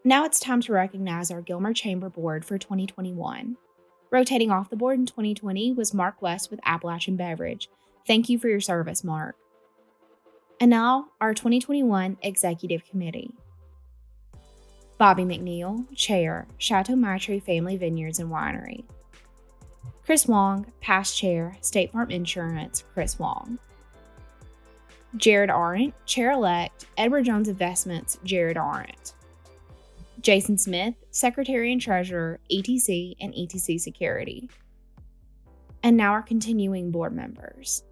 Now it's time to recognize our Gilmer Chamber Board for 2021. Rotating off the board in 2020 was Mark West with Appalachian Beverage. Thank you for your service, Mark. And now, our 2021 Executive Committee. Bobby McNeil, Chair, Chateau Maitre Family Vineyards and Winery. Chris Wong, Past Chair, State Farm Insurance, Chris Wong. Jared Arendt, Chair-elect, Edward Jones Investments, Jared Arendt. Jason Smith, Secretary and Treasurer, ETC and ETC Security. And now our continuing board members.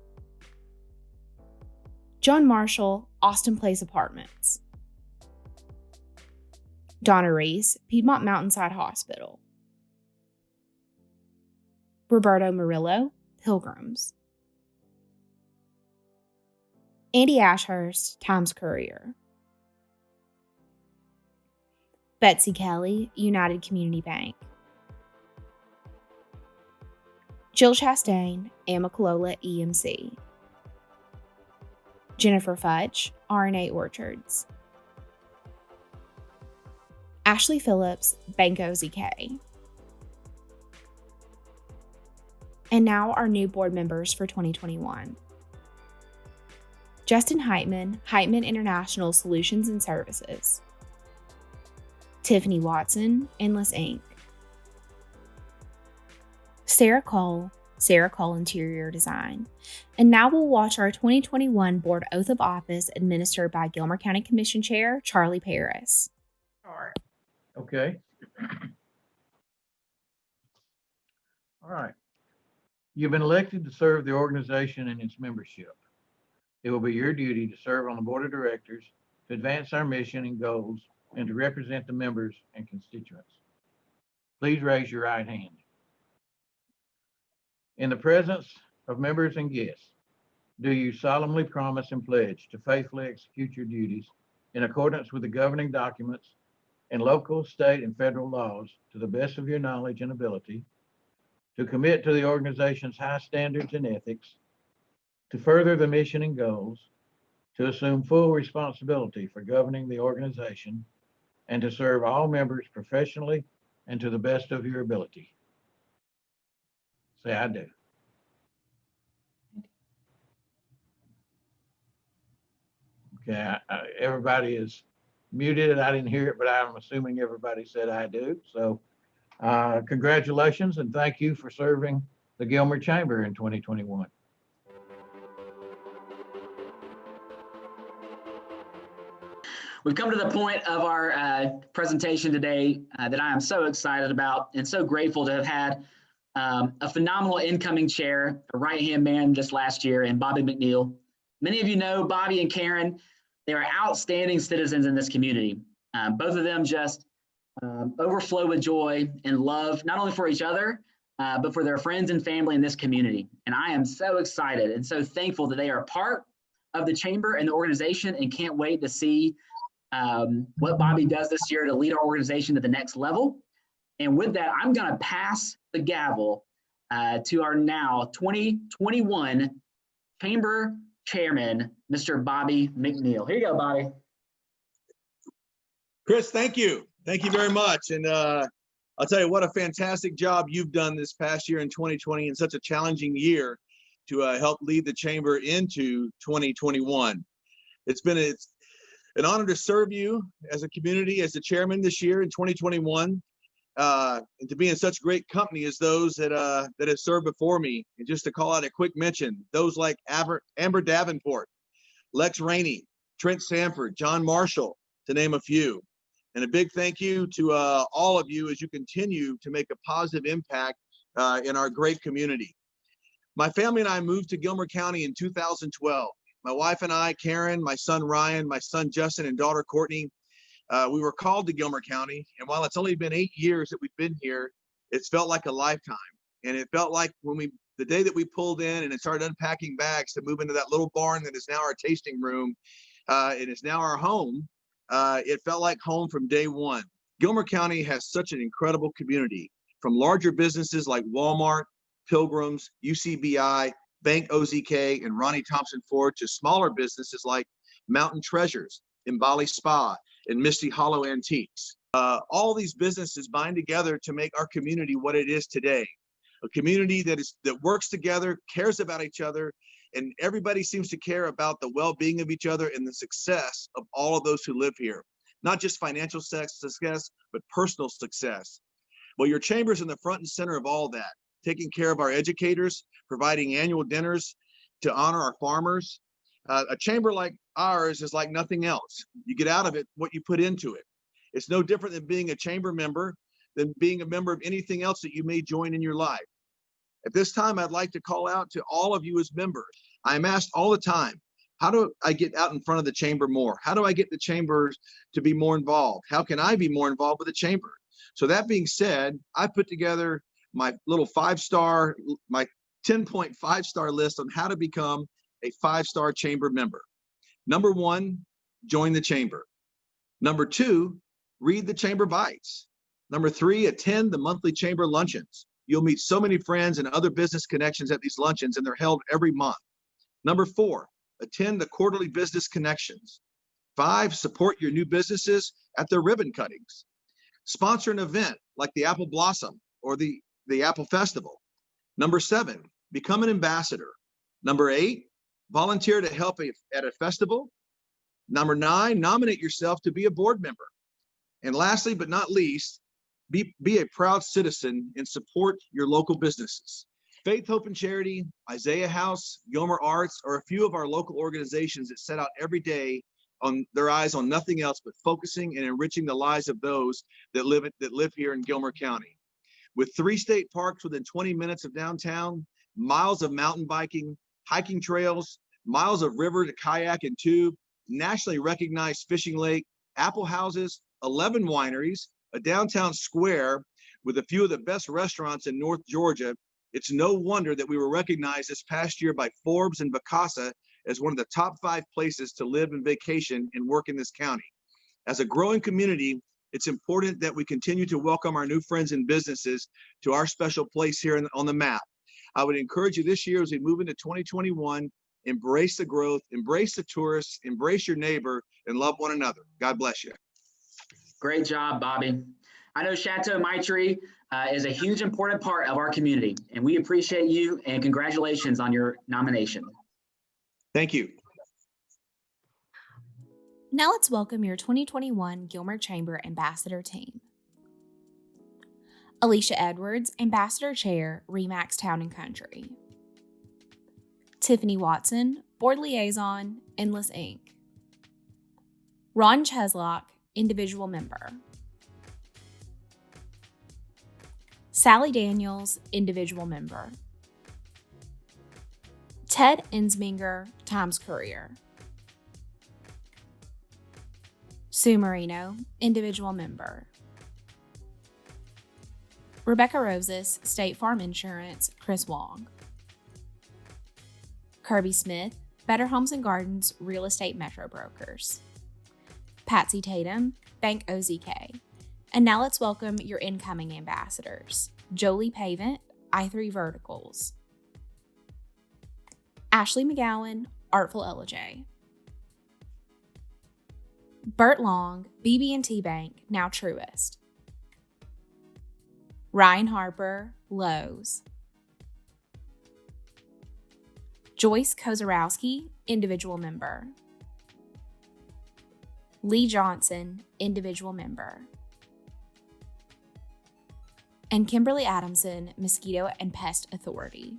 John Marshall, Austin Place Apartments. Donna Reese, Piedmont Mountainside Hospital. Roberto Murillo, Pilgrims. Andy Ashurst, Times Courier. Betsy Kelly, United Community Bank. Jill Chastain, Amicalola EMC. Jennifer Futch, RNA Orchards. Ashley Phillips, Bank OZK. And now our new board members for 2021. Justin Heitman, Heitman International Solutions and Services. Tiffany Watson, Endless Inc. Sarah Cole Interior Design. And now we'll watch our 2021 Board Oath of Office administered by Gilmer County Commission Chair Charlie Paris. Okay. All right. You've been elected to serve the organization and its membership. It will be your duty to serve on the board of directors, to advance our mission and goals, and to represent the members and constituents. Please raise your right hand. In the presence of members and guests, do you solemnly promise and pledge to faithfully execute your duties in accordance with the governing documents and local, state, and federal laws to the best of your knowledge and ability, to commit to the organization's high standards and ethics, to further the mission and goals, to assume full responsibility for governing the organization, and to serve all members professionally and to the best of your ability? Say, I do. Okay, everybody is muted. I didn't hear it, but I'm assuming everybody said I do. So congratulations and thank you for serving the Gilmer Chamber in 2021. We've come to the point of our presentation today that I am so excited about and so grateful to have had a phenomenal incoming chair, a right-hand man just last year, and Bobby McNeil. Many of you know Bobby and Karen. They are outstanding citizens in this community. Both of them just overflow with joy and love, not only for each other, but for their friends and family in this community. And I am so excited and so thankful that they are part of the chamber and the organization, and can't wait to see what Bobby does this year to lead our organization to the next level. And with that, I'm going to pass the gavel to our now 2021 Chamber Chairman, Mr. Bobby McNeil. Here you go, Bobby. Chris, thank you. Thank you very much. And I'll tell you what a fantastic job you've done this past year in 2020 in such a challenging year to help lead the chamber into 2021. It's been an honor to serve you as a community, as the chairman this year in 2021, and to be in such great company as those that have served before me. And just to call out a quick mention, those like Amber Davenport, Lex Rainey, Trent Sanford, John Marshall, to name a few. And a big thank you to all of you as you continue to make a positive impact in our great community. My family and I moved to Gilmer County in 2012. My wife and I, Karen, my son Ryan, my son Justin, and daughter Courtney, we were called to Gilmer County. And while it's only been 8 years that we've been here, it's felt like a lifetime. And it felt like the day that we pulled in and it started unpacking bags to move into that little barn that is now our tasting room, it is now our home. It felt like home from day one. Gilmer County has such an incredible community, from larger businesses like Walmart, Pilgrims, UCBI, Bank OZK, and Ronnie Thompson Ford, to smaller businesses like Mountain Treasures, Bali Spa, and Misty Hollow Antiques. All these businesses bind together to make our community what it is today. A community that works together, cares about each other, and everybody seems to care about the well-being of each other and the success of all of those who live here. Not just financial success, but personal success. Well, your chamber is in the front and center of all that, taking care of our educators, providing annual dinners to honor our farmers. A chamber like ours is like nothing else. You get out of it what you put into it. It's no different than being a chamber member, than being a member of anything else that you may join in your life. At this time, I'd like to call out to all of you as members. I'm asked all the time, how do I get out in front of the chamber more? How do I get the chambers to be more involved? How can I be more involved with the chamber? So that being said, I put together my little my 10-point 5-star list on how to become a 5-star chamber member. Number 1, join the chamber. Number 2, read the chamber bites. Number 3, attend the monthly chamber luncheons. You'll meet so many friends and other business connections at these luncheons, and they're held every month. Number 4, attend the quarterly business connections. 5, support your new businesses at their ribbon cuttings. Sponsor an event like the Apple Blossom or the Apple Festival. Number 7, become an ambassador. Number 8, volunteer to help at a festival. Number 9, nominate yourself to be a board member. And lastly, but not least, be a proud citizen and support your local businesses. Faith, Hope, and Charity, Isaiah House, Gilmer Arts are a few of our local organizations that set out every day on their eyes on nothing else but focusing and enriching the lives of those that live here in Gilmer County. With 3 state parks within 20 minutes of downtown, miles of mountain biking, hiking trails, miles of river to kayak and tube, nationally recognized fishing lake, apple houses, 11 wineries, a downtown square with a few of the best restaurants in North Georgia, it's no wonder that we were recognized this past year by Forbes and Vacasa as one of the top 5 places to live and vacation and work in this county. As a growing community, it's important that we continue to welcome our new friends and businesses to our special place here on the map. I would encourage you this year as we move into 2021, embrace the growth, embrace the tourists, embrace your neighbor, and love one another. God bless you. Great job, Bobby. I know Chateau Maitre is a huge important part of our community, and we appreciate you and congratulations on your nomination. Thank you. Now let's welcome your 2021 Gilmer Chamber Ambassador team. Alicia Edwards, Ambassador Chair, Remax Town and Country. Tiffany Watson, Board Liaison, Endless Inc. Ron Cheslock, Individual Member. Sally Daniels, Individual Member. Ted Ensminger, Times Courier. Sue Marino, Individual Member. Rebecca Roses, State Farm Insurance, Chris Wong. Kirby Smith, Better Homes and Gardens, Real Estate Metro Brokers. Patsy Tatum, Bank OZK. And now let's welcome your incoming ambassadors. Jolie Pavant, I3 Verticals. Ashley McGowan, Artful LJ. Bert Long, BB&T Bank, now Truist. Ryan Harper, Lowe's. Joyce Kozarowski, Individual Member. Lee Johnson, Individual Member. And Kimberly Adamson, Mosquito and Pest Authority.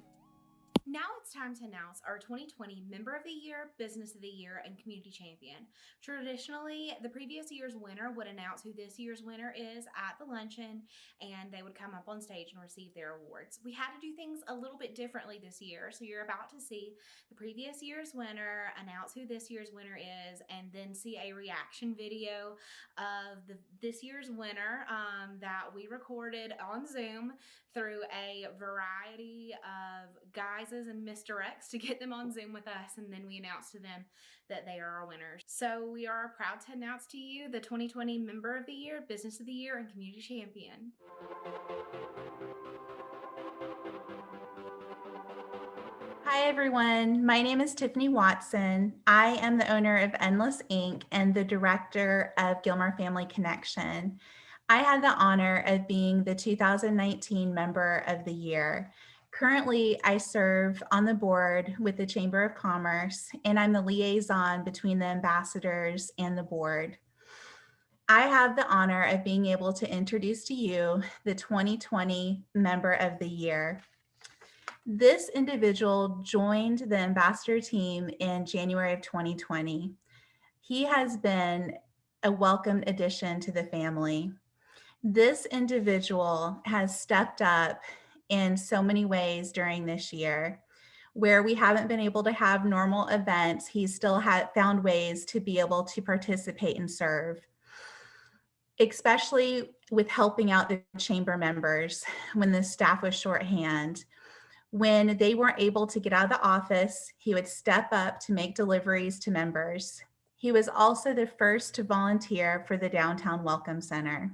Now it's time to announce our 2020 Member of the Year, Business of the Year, and Community Champion. Traditionally, the previous year's winner would announce who this year's winner is at the luncheon, and they would come up on stage and receive their awards. We had to do things a little bit differently this year, so you're about to see the previous year's winner, announce who this year's winner is, and then see a reaction video of this year's winner that we recorded on Zoom through a variety of guises and misdirects to get them on Zoom with us, and then we announced to them that they are our winners. So we are proud to announce to you the 2020 Member of the Year, Business of the Year, and Community Champion. Hi everyone, my name is Tiffany Watson. I am the owner of Endless Inc. and the director of Gilmer Family Connection. I had the honor of being the 2019 Member of the Year. Currently, I serve on the board with the Chamber of Commerce, and I'm the liaison between the ambassadors and the board. I have the honor of being able to introduce to you the 2020 Member of the Year. This individual joined the ambassador team in January of 2020. He has been a welcome addition to the family. This individual has stepped up in so many ways during this year. Where we haven't been able to have normal events, he still had found ways to be able to participate and serve, especially with helping out the chamber members when the staff was shorthand. When they weren't able to get out of the office, he would step up to make deliveries to members. He was also the first to volunteer for the Downtown Welcome Center.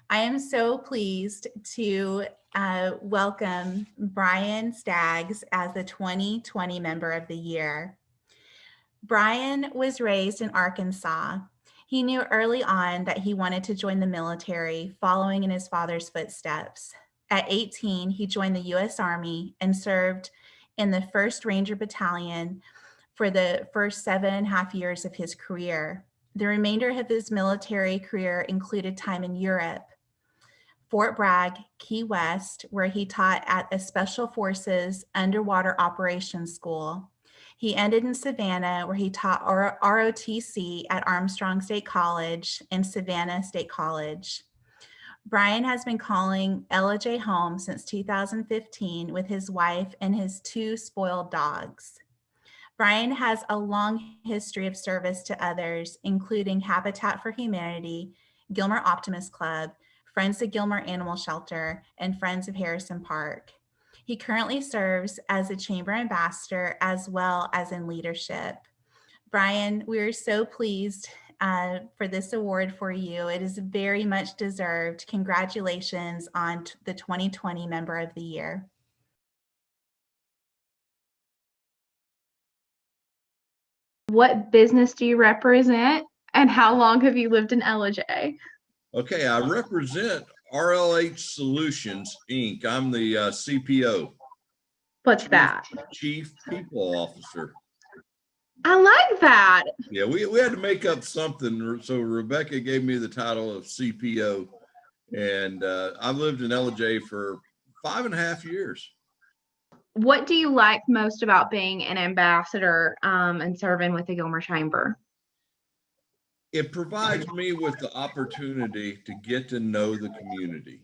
I am so pleased to welcome Brian Staggs as the 2020 Member of the Year. Brian was raised in Arkansas. He knew early on that he wanted to join the military, following in his father's footsteps. At 18, he joined the U.S. Army and served in the 1st Ranger Battalion for the first 7.5 years of his career. The remainder of his military career included time in Europe, Fort Bragg, Key West, where he taught at a Special Forces Underwater Operations School. He ended in Savannah, where he taught ROTC at Armstrong State College and Savannah State College. Brian has been calling Ellijay home since 2015 with his wife and his 2 spoiled dogs. Brian has a long history of service to others, including Habitat for Humanity, Gilmer Optimist Club, Friends of Gilmer Animal Shelter, and Friends of Harrison Park. He currently serves as a chamber ambassador as well as in leadership. Brian, we are so pleased for this award for you. It is very much deserved. Congratulations on the 2020 Member of the Year. What business do you represent, and how long have you lived in Ellijay? Okay, I represent RLH Solutions, Inc. I'm the CPO. What's that? Chief People Officer. I like that. Yeah, we had to make up something. So Rebecca gave me the title of CPO. And I've lived in Ellijay for 5.5 years. What do you like most about being an ambassador and serving with the Gilmer Chamber? It provides me with the opportunity to get to know the community.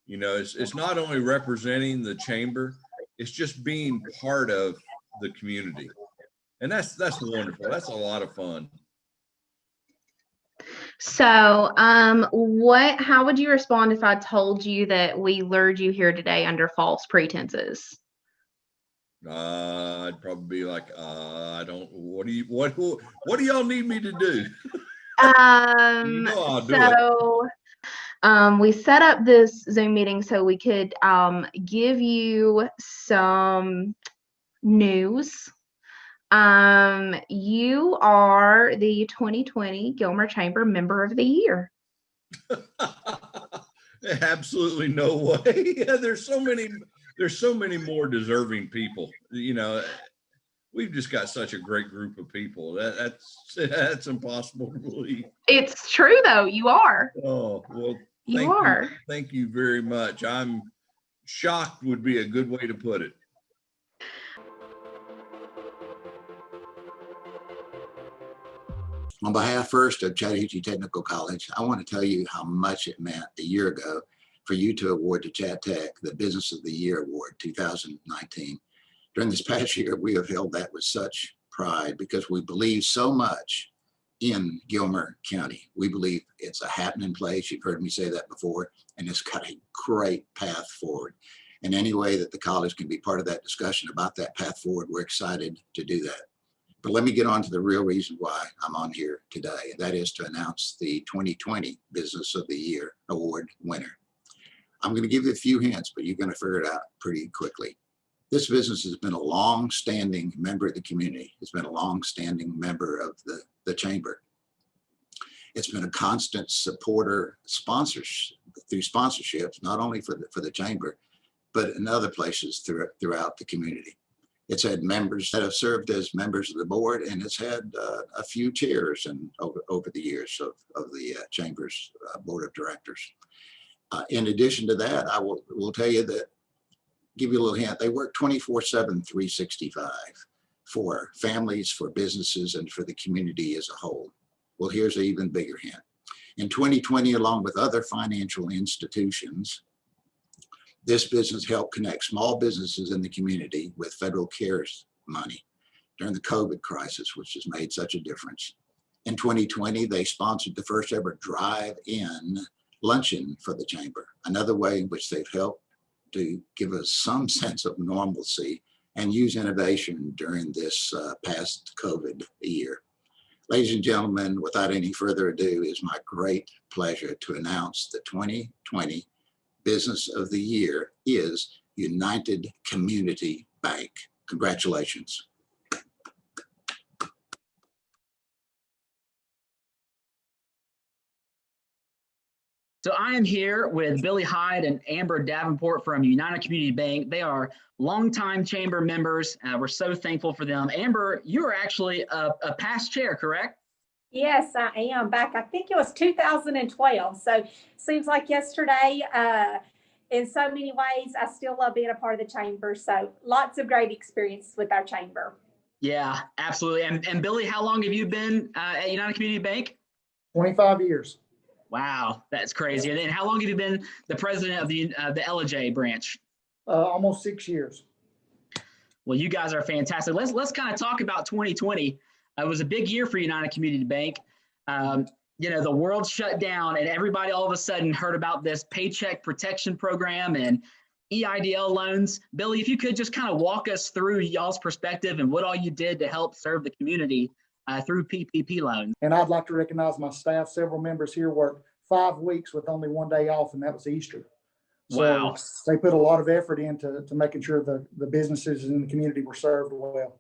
You know, it's not only representing the chamber, it's just being part of the community. And that's wonderful. That's a lot of fun. So, how would you respond if I told you that we lured you here today under false pretenses? I'd probably be like, I don't. What do y'all need me to do? You know I'll do it. We set up this Zoom meeting so we could give you some news. You are the 2020 Gilmer Chamber Member of the Year. Absolutely no way. There's so many more deserving people. You know, we've just got such a great group of people. That's impossible to believe. It's true though. You are. Oh, well, You are. Thank you very much. I'm shocked would be a good way to put it. On behalf first of Chattahoochee Technical College, I want to tell you how much it meant a year ago for you to award to Chat Tech the Business of the Year Award 2019. During this past year, we have held that with such pride because we believe so much in Gilmer County. We believe it's a happening place. You've heard me say that before, and it's got a great path forward. And any way that the college can be part of that discussion about that path forward, we're excited to do that. But let me get on to the real reason why I'm on here today, and that is to announce the 2020 Business of the Year Award winner. I'm going to give you a few hints, but you're going to figure it out pretty quickly. This business has been a long-standing member of the community. It's been a long-standing member of the chamber. It's been a constant supporter through sponsorships, not only for the chamber, but in other places throughout the community. It's had members that have served as members of the board, and it's had a few chairs over the years of the chamber's board of directors. In addition to that, I will tell you that, give you a little hint, they work 24/7, 365 for families, for businesses, and for the community as a whole. Well, here's an even bigger hint. In 2020, along with other financial institutions, this business helped connect small businesses in the community with federal CARES money during the COVID crisis, which has made such a difference. In 2020, they sponsored the first ever drive-in luncheon for the chamber, another way in which they've helped to give us some sense of normalcy and use innovation during this past COVID year. Ladies and gentlemen, without any further ado, it is my great pleasure to announce the 2020 Business of the Year is United Community Bank. Congratulations. So I am here with Billy Hyde and Amber Davenport from United Community Bank. They are longtime chamber members. We're so thankful for them. Amber, you are actually a past chair, correct? Yes, I am back. I think it was 2012. So seems like yesterday. In so many ways, I still love being a part of the chamber. So lots of great experiences with our chamber. Yeah, absolutely. And Billy, how long have you been at United Community Bank? 25 years. Wow, that's crazy. And then how long have you been the president of the LJ branch? Almost 6 years. Well, you guys are fantastic. Let's kind of talk about 2020. It was a big year for United Community Bank. You know, the world shut down and everybody all of a sudden heard about this Paycheck Protection Program and EIDL loans. Billy, if you could just kind of walk us through y'all's perspective and what all you did to help serve the community through PPP loans. And I'd like to recognize my staff. Several members here worked 5 weeks with only 1 day off, and that was Easter. So Wow. They put a lot of effort into making sure the businesses in the community were served well.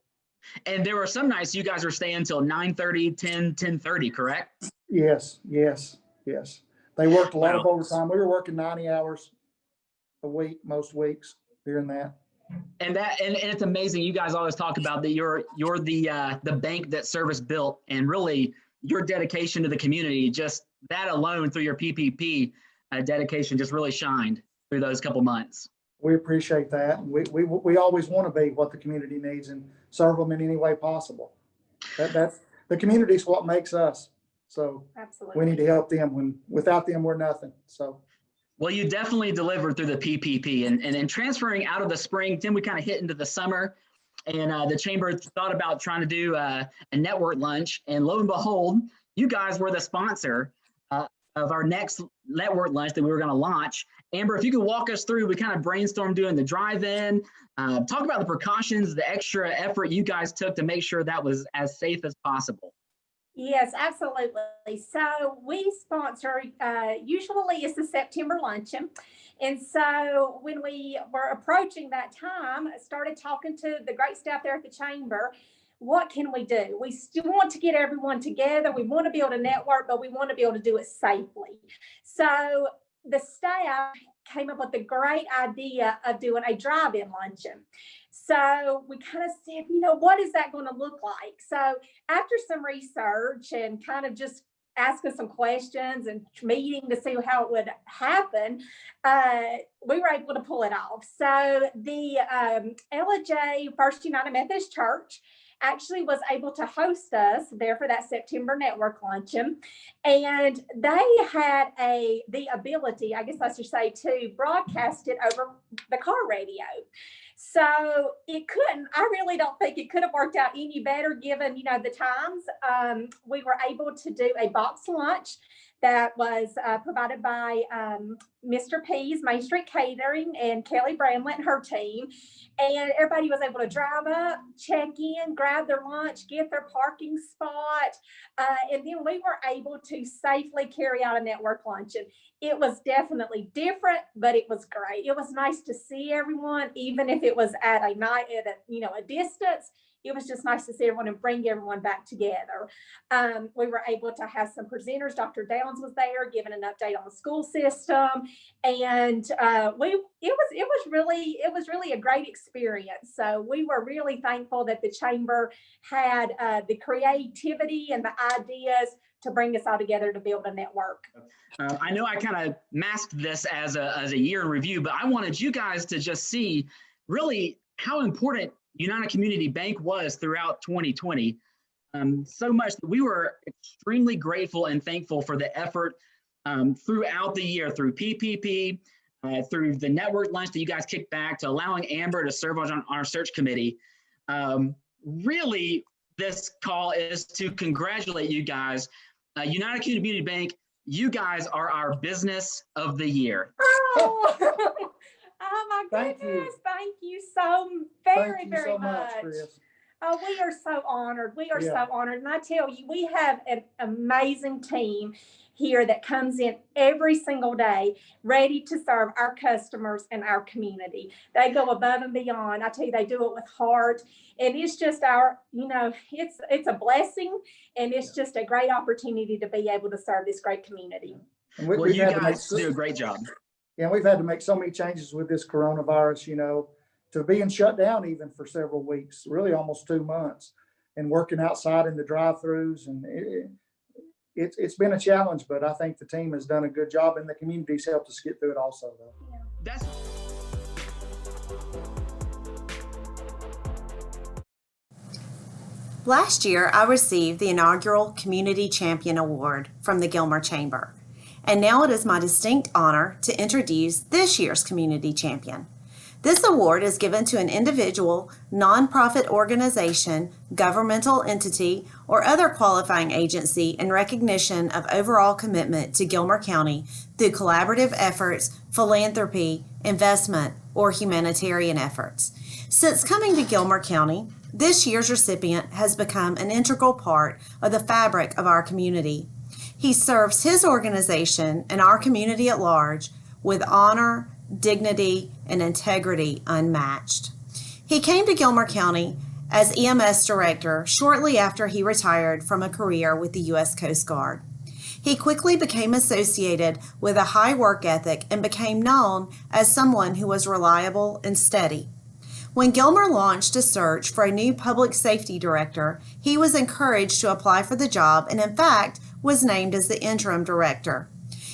And there were some nights you guys were staying until 9:30, 10:30, correct? Yes. They worked a lot of Wow. overtime. We were working 90 hours a week, most weeks during that. And it's amazing. You guys always talk about that you're the bank that service built, and really your dedication to the community, just that alone through your PPP dedication just really shined through those couple months. We appreciate that. We always want to be what the community needs and serve them in any way possible. That's the community is what makes us. So Absolutely. we need to help them. Without them, we're nothing. So. Well, you definitely delivered through the PPP, and then transferring out of the spring, then we kind of hit into the summer, and the chamber thought about trying to do a network lunch, and lo and behold, you guys were the sponsor of our next network lunch that we were going to launch. Amber, if you could walk us through, we kind of brainstormed doing the drive-in, talk about the precautions, the extra effort you guys took to make sure that was as safe as possible. Yes, absolutely. So we sponsor, usually it's the September luncheon. And so when we were approaching that time, I started talking to the great staff there at the chamber. What can we do? We still want to get everyone together. We want to be able to network, but we want to be able to do it safely. So the staff came up with the great idea of doing a drive-in luncheon. So we kind of said, what is that going to look like? So after some research and kind of just asking some questions and meeting to see how it would happen, we were able to pull it off. So the LJ First United Methodist Church actually was able to host us there for that September network luncheon. And they had the ability, I guess I should say, to broadcast it over the car radio. So I really don't think it could have worked out any better given, the times. We were able to do a box lunch that was provided by Mr. P's Main Street Catering and Kelly Bramlett and her team. And everybody was able to drive up, check in, grab their lunch, get their parking spot. And then we were able to safely carry out a network luncheon. It was definitely different, but it was great. It was nice to see everyone, even if it was at a night at a distance. it was just nice to see everyone and bring everyone back together. We were able to have some presenters. Dr. Downs was there giving an update on the school system, and it was really a great experience. So we were really thankful that the chamber had the creativity and the ideas to bring us all together to build a network. I know I kind of masked this as a year in review, but I wanted you guys to just see really how important United Community Bank was throughout 2020. So much that we were extremely grateful and thankful for the effort throughout the year, through PPP, through the network lunch that you guys kicked back, to allowing Amber to serve on our search committee. Really, this call is to congratulate you guys. United Community Bank, you guys are our business of the year. Oh, oh my goodness. Thank you so very much. Chris. Oh, we are so honored. We are Yeah. so honored. And I tell you, we have an amazing team here that comes in every single day ready to serve our customers and our community. They go above and beyond. I tell you, they do it with heart. And it's just it's a blessing, and it's just a great opportunity to be able to serve this great community. And Well, we've you had to make guys do a great job. Yeah, we've had to make so many changes with this coronavirus, to being shut down even for several weeks, really almost 2 months, and working outside in the drive-throughs. And it's been a challenge, but I think the team has done a good job, and the community's helped us get through it also, though. That's Last year, I received the inaugural Community Champion Award from the Gilmer Chamber, and now it is my distinct honor to introduce this year's Community Champion. This award is given to an individual, nonprofit organization, governmental entity, or other qualifying agency in recognition of overall commitment to Gilmer County through collaborative efforts, philanthropy, investment, or humanitarian efforts. Since coming to Gilmer County, this year's recipient has become an integral part of the fabric of our community. He serves his organization and our community at large with honor, dignity, and integrity unmatched. He came to Gilmer County as EMS director shortly after he retired from a career with the U.S. Coast Guard. He quickly became associated with a high work ethic and became known as someone who was reliable and steady. When Gilmer launched a search for a new public safety director, he was encouraged to apply for the job and, in fact, was named as the interim director.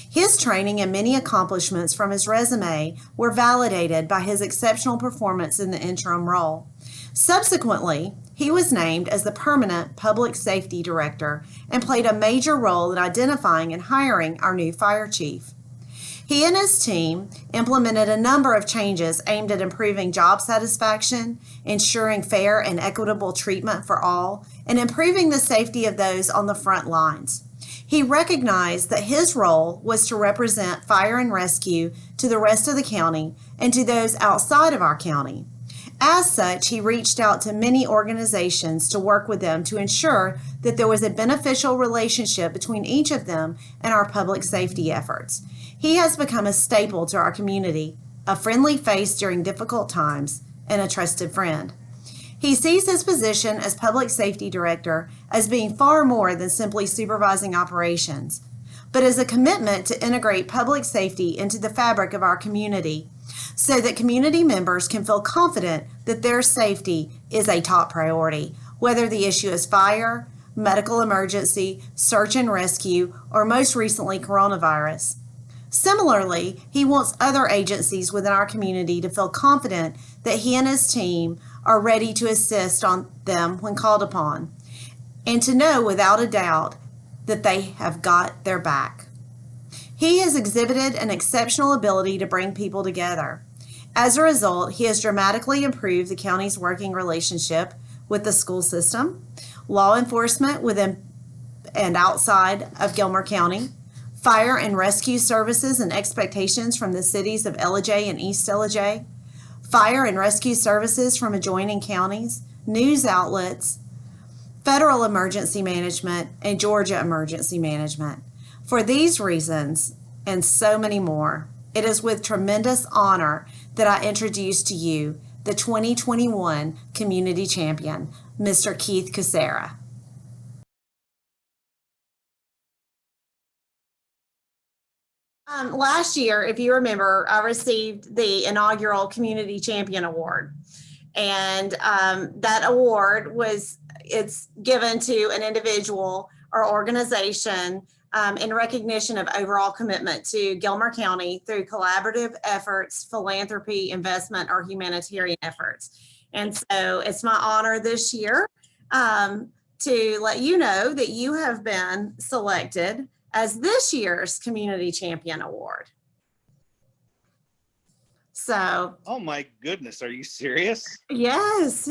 His training and many accomplishments from his resume were validated by his exceptional performance in the interim role. Subsequently, he was named as the permanent public safety director and played a major role in identifying and hiring our new fire chief. He and his team implemented a number of changes aimed at improving job satisfaction, ensuring fair and equitable treatment for all, and improving the safety of those on the front lines. He recognized that his role was to represent fire and rescue to the rest of the county and to those outside of our county. As such, he reached out to many organizations to work with them to ensure that there was a beneficial relationship between each of them and our public safety efforts. He has become a staple to our community, a friendly face during difficult times, and a trusted friend. He sees his position as public safety director as being far more than simply supervising operations, but as a commitment to integrate public safety into the fabric of our community so that community members can feel confident that their safety is a top priority, whether the issue is fire, medical emergency, search and rescue, or most recently coronavirus. Similarly, he wants other agencies within our community to feel confident that he and his team are ready to assist on them when called upon, and to know without a doubt that they have got their back. He has exhibited an exceptional ability to bring people together. As a result, he has dramatically improved the county's working relationship with the school system, law enforcement within and outside of Gilmer County, fire and rescue services and expectations from the cities of Ellijay and East Ellijay, fire and rescue services from adjoining counties, news outlets, federal emergency management, and Georgia emergency management. For these reasons, and so many more, it is with tremendous honor that I introduce to you the 2021 Community Champion, Mr. Keith Kucera. Last year, if you remember, I received the inaugural Community Champion Award. And that award it's given to an individual or organization in recognition of overall commitment to Gilmer County through collaborative efforts, philanthropy, investment, or humanitarian efforts. And so it's my honor this year to let you know that you have been selected as this year's Community Champion Award. So. Oh my goodness, are you serious? Yes.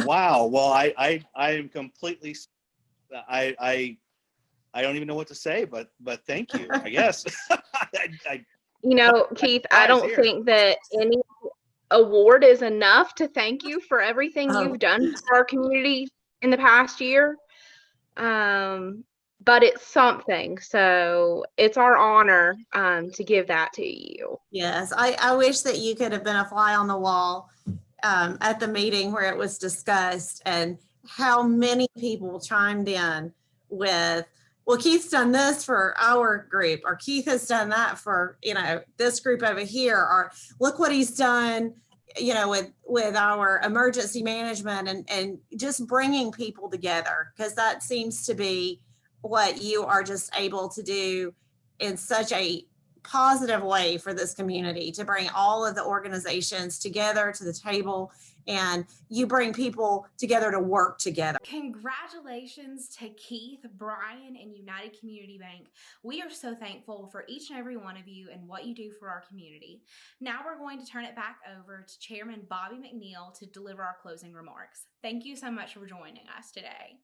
Wow. Well, I am completely, I don't even know what to say, but thank you, I guess. You know, Keith, I don't think that any award is enough to thank you for everything you've done for our community in the past year. But it's something. So it's our honor to give that to you. Yes, I wish that you could have been a fly on the wall at the meeting where it was discussed and how many people chimed in with, well, Keith's done this for our group, or Keith has done that for, this group over here, or look what he's done, with our emergency management and just bringing people together, because that seems to be what you are just able to do in such a positive way for this community, to bring all of the organizations together to the table, and you bring people together to work together. Congratulations to Keith, Brian, and United Community Bank. We are so thankful for each and every one of you and what you do for our community. Now we're going to turn it back over to Chairman Bobby McNeil to deliver our closing remarks. Thank you so much for joining us today.